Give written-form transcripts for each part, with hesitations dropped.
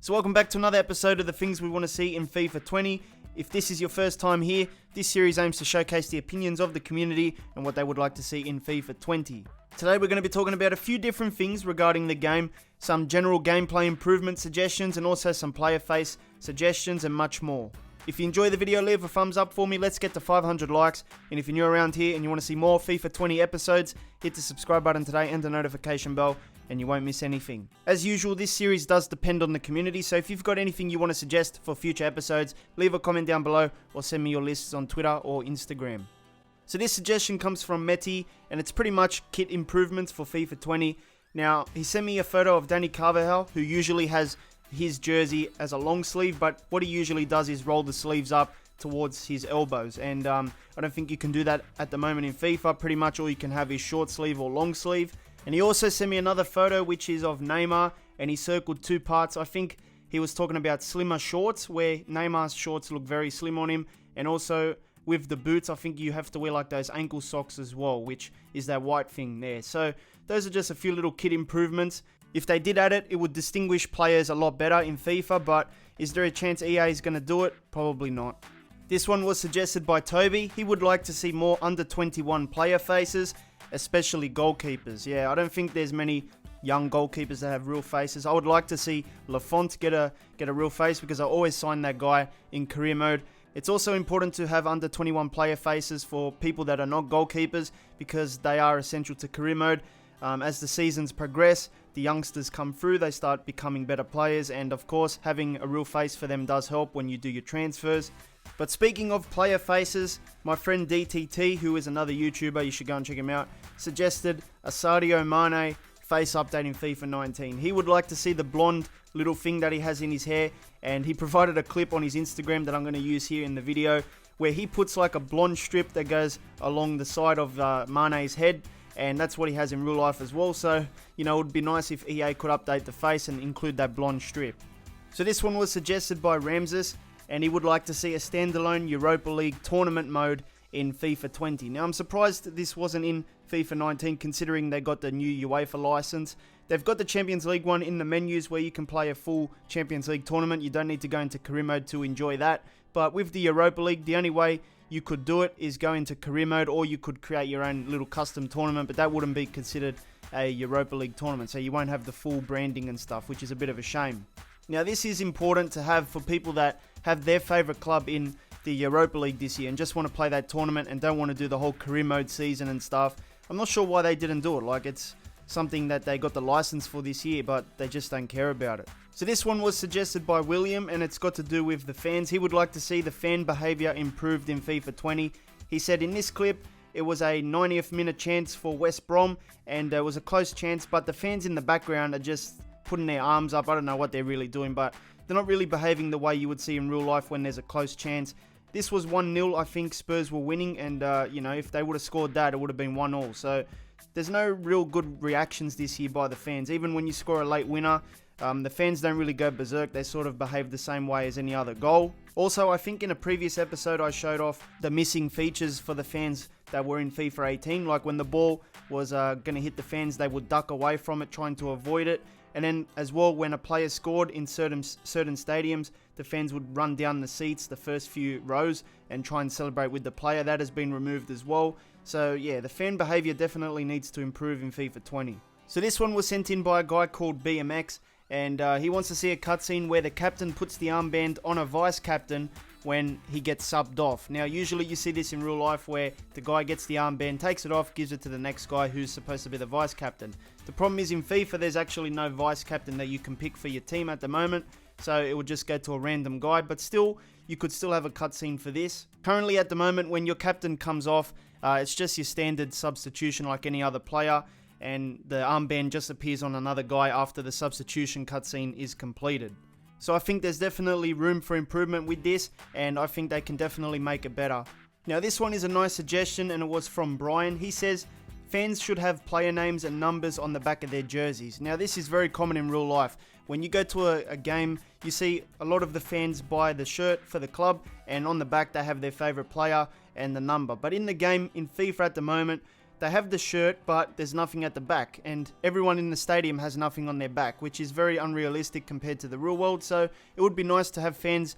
So welcome back to another episode of the things we want to see in FIFA 20. If this is your first time here, this series aims to showcase the opinions of the community and what they would like to see in FIFA 20. Today we're going to be talking about a few different things regarding the game, some general gameplay improvement suggestions and also some player face suggestions and much more. If you enjoy the video, leave a thumbs up for me. Let's get to 500 likes. And if you're new around here and you want to see more FIFA 20 episodes, hit the subscribe button today and the notification bell and you won't miss anything. As usual, this series does depend on the community, so if you've got anything you want to suggest for future episodes, leave a comment down below or send me your lists on Twitter or Instagram. So this suggestion comes from Meti, and it's pretty much kit improvements for FIFA 20. Now, he sent me a photo of Danny Carvajal, who usually has his jersey as a long sleeve, but what he usually does is roll the sleeves up towards his elbows, and I don't think you can do that at the moment in FIFA. Pretty much all you can have is short sleeve or long sleeve. And he also sent me another photo which is of Neymar, and he circled two parts. I think he was talking about slimmer shorts, where Neymar's shorts look very slim on him, and also with the boots I think you have to wear like those ankle socks as well, which is that white thing there. So those are just a few little kit improvements. If they did add it, it would distinguish players a lot better in FIFA, but is there a chance EA is going to do it? Probably not. This one was suggested by Toby. He would like to see more under 21 player faces, especially goalkeepers. Yeah, I don't think there's many young goalkeepers that have real faces. I would like to see Lafont get a real face, because I always sign that guy in career mode. It's also important to have under 21 player faces for people that are not goalkeepers, because they are essential to career mode. As the seasons progress, the youngsters come through, they start becoming better players, and of course having a real face for them does help when you do your transfers. But speaking of player faces, my friend DTT, who is another YouTuber, you should go and check him out, suggested a Sadio Mane face update in FIFA 19. He would like to see the blonde little thing that he has in his hair, and he provided a clip on his Instagram that I'm going to use here in the video, where he puts like a blonde strip that goes along the side of Mane's head, and that's what he has in real life as well. So, you know, it would be nice if EA could update the face and include that blonde strip. So this one was suggested by Ramses, and he would like to see a standalone Europa League tournament mode in FIFA 20. Now, I'm surprised this wasn't in FIFA 19, considering they got the new UEFA license. They've got the Champions League one in the menus where you can play a full Champions League tournament. You don't need to go into career mode to enjoy that. But with the Europa League, the only way you could do it is go into career mode, or you could create your own little custom tournament, but that wouldn't be considered a Europa League tournament, so you won't have the full branding and stuff, which is a bit of a shame. Now, this is important to have for people that have their favourite club in the Europa League this year and just want to play that tournament and don't want to do the whole career mode season and stuff. I'm not sure why they didn't do it. Like, it's something that they got the license for this year, but they just don't care about it. So this one was suggested by William, and it's got to do with the fans. He would like to see the fan behaviour improved in FIFA 20. He said in this clip, it was a 90th minute chance for West Brom, and it was a close chance, but the fans in the background are just putting their arms up. I don't know what they're really doing, but they're not really behaving the way you would see in real life when there's a close chance. This was 1-0, I think Spurs were winning, and you know, if they would have scored that, it would have been 1-1. So there's no real good reactions this year by the fans. Even when you score a late winner, the fans don't really go berserk. They sort of behave the same way as any other goal. Also, I think in a previous episode I showed off the missing features for the fans that were in FIFA 18. Like when the ball was going to hit the fans, they would duck away from it, trying to avoid it. And then as well, when a player scored in certain stadiums, the fans would run down the seats, the first few rows, and try and celebrate with the player. That has been removed as well. So yeah, the fan behaviour definitely needs to improve in FIFA 20. So this one was sent in by a guy called BMX, and he wants to see a cutscene where the captain puts the armband on a vice captain when he gets subbed off. Now, usually you see this in real life where the guy gets the armband, takes it off, gives it to the next guy who's supposed to be the vice captain. The problem is in FIFA, there's actually no vice captain that you can pick for your team at the moment, so it would just go to a random guy, but still, you could still have a cutscene for this. Currently at the moment, when your captain comes off, it's just your standard substitution like any other player, and the armband just appears on another guy after the substitution cutscene is completed. So I think there's definitely room for improvement with this, and I think they can definitely make it better. Now this one is a nice suggestion, and it was from Brian. He says, fans should have player names and numbers on the back of their jerseys. Now this is very common in real life. When you go to a game, you see a lot of the fans buy the shirt for the club, and on the back they have their favourite player and the number. But in the game, in FIFA at the moment, they have the shirt, but there's nothing at the back, and everyone in the stadium has nothing on their back, which is very unrealistic compared to the real world. So it would be nice to have fans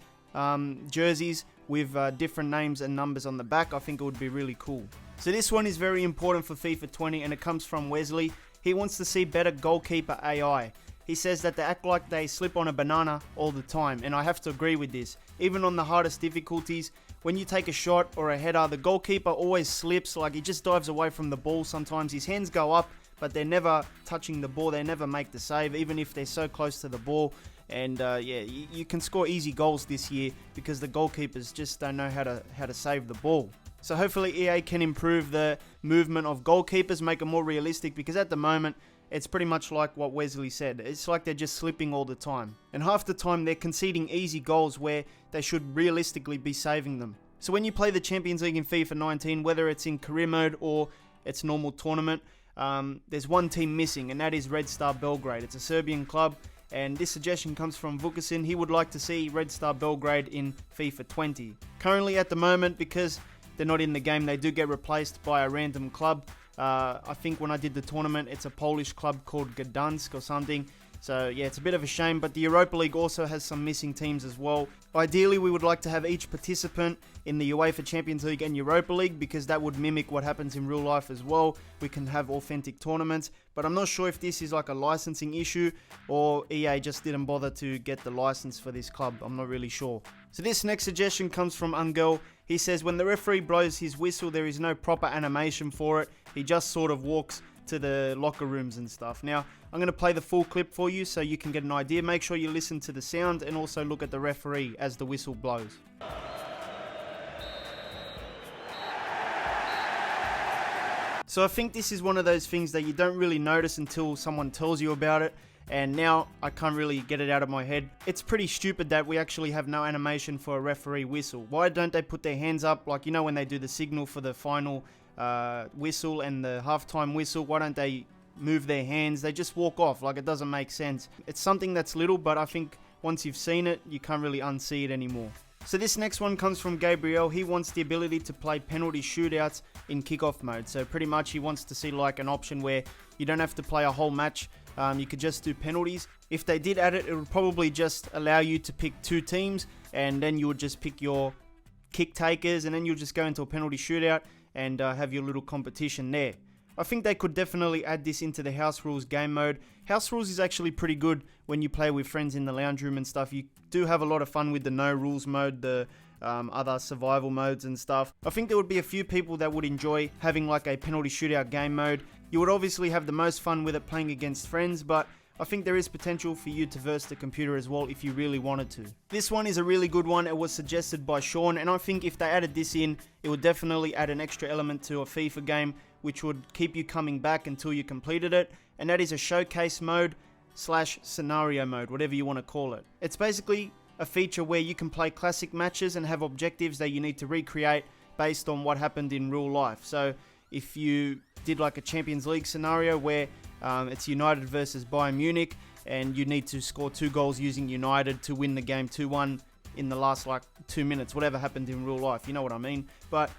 jerseys with different names and numbers on the back. I think it would be really cool. So this one is very important for FIFA 20, and it comes from Wesley. He wants to see better Goalkeeper AI. He says that they act like they slip on a banana all the time, and I have to agree with this. Even on the hardest difficulties, when you take a shot or a header, the goalkeeper always slips, like he just dives away from the ball sometimes. His hands go up, but they're never touching the ball. They never make the save, even if they're so close to the ball. And you can score easy goals this year because the goalkeepers just don't know how to save the ball. So hopefully EA can improve the movement of goalkeepers, make it more realistic, because at the moment, it's pretty much like what Wesley said. It's like they're just slipping all the time. And half the time they're conceding easy goals where they should realistically be saving them. So when you play the Champions League in FIFA 19, whether it's in career mode or it's normal tournament, there's one team missing, and that is Red Star Belgrade. It's a Serbian club, and this suggestion comes from Vukasin. He would like to see Red Star Belgrade in FIFA 20. Currently at the moment, because they're not in the game, they do get replaced by a random club. I think when I did the tournament, it's a Polish club called Gdansk or something. So yeah, it's a bit of a shame, but the Europa League also has some missing teams as well. Ideally, we would like to have each participant in the UEFA Champions League and Europa League, because that would mimic what happens in real life as well. We can have authentic tournaments, but I'm not sure if this is like a licensing issue or EA just didn't bother to get the license for this club. I'm not really sure. So this next suggestion comes from Angel. He says when the referee blows his whistle, there is no proper animation for it. He just sort of walks to the locker rooms and stuff. Now, I'm going to play the full clip for you so you can get an idea. Make sure you listen to the sound and also look at the referee as the whistle blows. So I think this is one of those things that you don't really notice until someone tells you about it. And now I can't really get it out of my head. It's pretty stupid that we actually have no animation for a referee whistle. Why don't they put their hands up, like, you know, when they do the signal for the final whistle and the halftime whistle? Why don't they move their hands? They just walk off. Like, it doesn't make sense. It's something that's little, but I think once you've seen it, you can't really unsee it anymore. So this next one comes from Gabriel. He wants the ability to play penalty shootouts in kickoff mode. So pretty much he wants to see like an option where you don't have to play a whole match. You could just do penalties. If they did add it, it would probably just allow you to pick two teams, and then you would just pick your kick takers, and then you'll just go into a penalty shootout and have your little competition there. I think they could definitely add this into the House Rules game mode. House Rules is actually pretty good when you play with friends in the lounge room and stuff. You do have a lot of fun with the no rules mode, the other survival modes and stuff. I think there would be a few people that would enjoy having like a penalty shootout game mode. You would obviously have the most fun with it playing against friends, but I think there is potential for you to verse the computer as well if you really wanted to. This one is a really good one. It was suggested by Sean, and I think if they added this in, it would definitely add an extra element to a FIFA game, which would keep you coming back until you completed it, and that is a showcase mode / scenario mode, whatever you want to call it. It's basically a feature where you can play classic matches and have objectives that you need to recreate based on what happened in real life. So if you did like a Champions League scenario where it's United versus Bayern Munich, and you need to score 2 goals using United to win the game 2-1 in the last like 2 minutes, whatever happened in real life, you know what I mean. But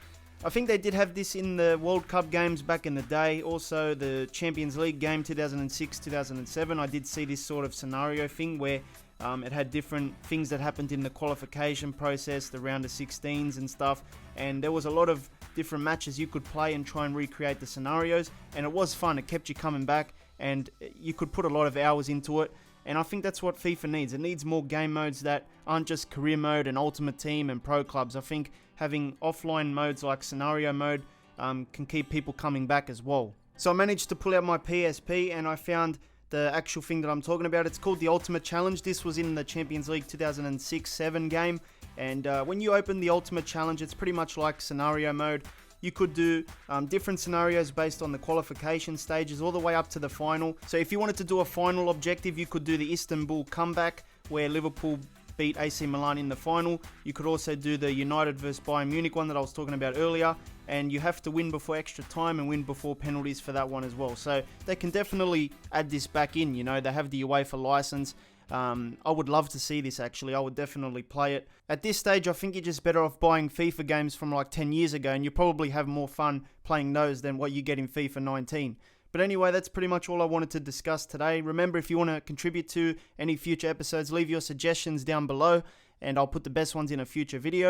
I think they did have this in the World Cup games back in the day. Also the Champions League game 2006-2007, I did see this sort of scenario thing where it had different things that happened in the qualification process, the round of 16s and stuff, and there was a lot of different matches you could play and try and recreate the scenarios, and it was fun. It kept you coming back, and you could put a lot of hours into it, and I think that's what FIFA needs. It needs more game modes that aren't just career mode and ultimate team and pro clubs. I think having offline modes like scenario mode can keep people coming back as well. So I managed to pull out my PSP and I found the actual thing that I'm talking about. It's called the Ultimate Challenge. This was in the Champions League 2006-07 game, and when you open the Ultimate Challenge, it's pretty much like scenario mode. You could do different scenarios based on the qualification stages all the way up to the final. So if you wanted to do a final objective, you could do the Istanbul comeback where Liverpool beat AC Milan in the final. You could also do the United versus Bayern Munich one that I was talking about earlier, and you have to win before extra time and win before penalties for that one as well. So they can definitely add this back in. You know, they have the UEFA license. I would love to see this actually. I would definitely play it. At this stage, I think you're just better off buying FIFA games from like 10 years ago, and you probably have more fun playing those than what you get in FIFA 19. But anyway, that's pretty much all I wanted to discuss today. Remember, if you want to contribute to any future episodes, leave your suggestions down below, and I'll put the best ones in a future video.